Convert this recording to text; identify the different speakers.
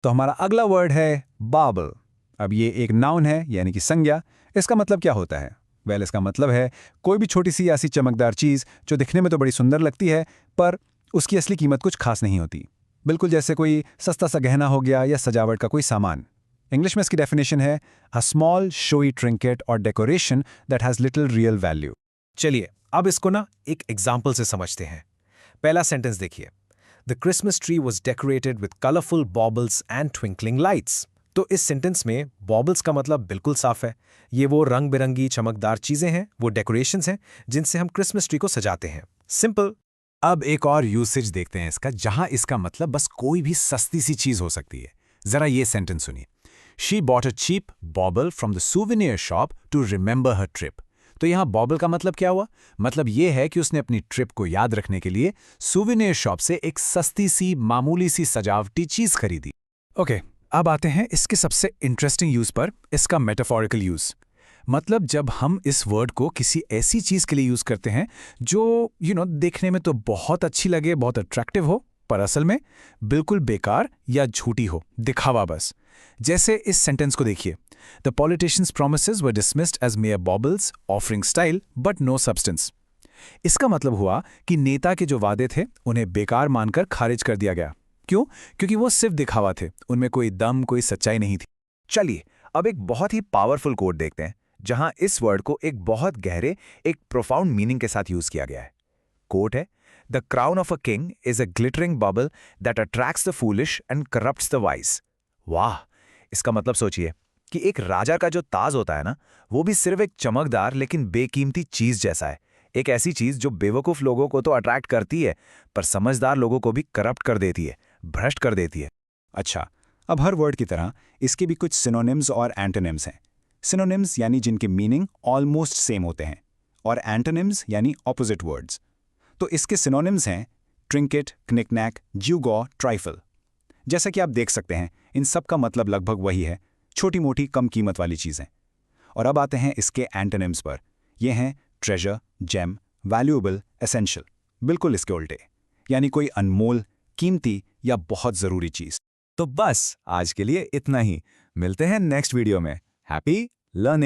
Speaker 1: तो हमारा अगला वर्ड है बाबल। अब ये एक नाउन है यानी कि संज्ञा। इसका मतलब क्या होता है? इसका मतलब है कोई भी छोटी सी ऐसी चमकदार चीज़ जो दिखने में तो बड़ी सुंदर लगती है पर उसकी असली कीमत कुछ खास नहीं होती। बिल्कुल जैसे कोई सस्ता सा गहना हो गया या सजावट का कोई सामान। इंग्लिश में इसकी डेफिनेशन है अ स्मॉल शोई ट्रिंकेट और decoration that has little real value.
Speaker 2: चलिए अब इसको ना एक एग्जाम्पल से समझते हैं। पहला सेंटेंस देखिए, the Christmas tree was decorated with colourful baubles and twinkling lights. तो इस सेंटेंस में बॉबल्स का मतलब बिल्कुल साफ है। ये वो रंग बिरंगी चमकदार चीजें हैं, वो डेकोरेशंस हैं जिनसे हम क्रिसमस ट्री को सजाते हैं। सिंपल।
Speaker 3: अब एक और यूसेज देखते हैं इसका, जहां इसका मतलब बस कोई भी सस्ती सी चीज हो सकती है। जरा ये सेंटेंस सुनिए। She bought a cheap bauble from the souvenir shop to remember her trip. तो यहाँ बॉबल का मतलब क्या हुआ? मतलब ये है कि उसने अपनी ट्रिप को याद रखने के लिए सूवेनियर शॉप से एक सस्ती सी मामूली सी सजावटी चीज खरीदी।
Speaker 1: ओके, अब आते हैं इसके सबसे इंटरेस्टिंग यूज पर, इसका मेटाफोरिकल यूज। मतलब जब हम इस वर्ड को किसी ऐसी चीज के लिए यूज करते हैं जो देखने में तो बहुत अच्छी लगे, बहुत अट्रैक्टिव हो, पर असल में बिल्कुल बेकार या झूठी हो, दिखावा बस। जैसे इस सेंटेंस को देखिए, the politicians promises were dismissed as mere baubles offering style but no substance. इसका मतलब हुआ कि नेता के जो वादे थे उन्हें बेकार मानकर खारिज कर दिया गया। क्यों? क्योंकि वो सिर्फ दिखावा थे, उनमें कोई दम, कोई सच्चाई नहीं थी।
Speaker 4: चलिए अब एक बहुत ही पावरफुल कोड देखते हैं जहां इस वर्ड को एक बहुत गहरे, एक प्रोफाउंड मीनिंग के साथ यूज किया गया है। कोट है, the crown of a king is a glittering bubble that attracts the foolish and corrupts the wise. वाह! इसका मतलब सोचिए कि एक राजा का जो ताज होता है ना, वो भी सिर्फ एक चमकदार लेकिन बेकीमती चीज जैसा है। एक ऐसी चीज जो बेवकूफ लोगों को तो अट्रैक्ट करती है पर समझदार लोगों को भी करप्ट कर देती है, भ्रष्ट कर देती है।
Speaker 1: अच्छा, अब हर वर्ड की तरह इसके भी कुछ सिनोनिम्स और एंटोनिम्स हैं। सिनोनिम्स यानी जिनके मीनिंग ऑलमोस्ट सेम होते हैं, और एंटोनिम्स यानी ऑपोजिट वर्ड्स। तो इसके सिनोनिम्स हैं ट्रिंकेट, कनिक-नैक, ज्यूगॉ, ट्राइफल। जैसा कि आप देख सकते हैं, इन सब का मतलब लगभग वही है, छोटी मोटी कम कीमत वाली चीज़ें। और अब आते हैं इसके एंटोनिम्स पर। ये हैं ट्रेजर, जेम, वैल्यूएबल, एसेंशियल। बिल्कुल इसके उल्टे, यानी कोई अनमोल, कीमती या बहुत ज़रूरी चीज़।
Speaker 4: तो बस आज के लिए इतना ही। मिलते हैं नेक्स्ट वीडियो में। Happy learning.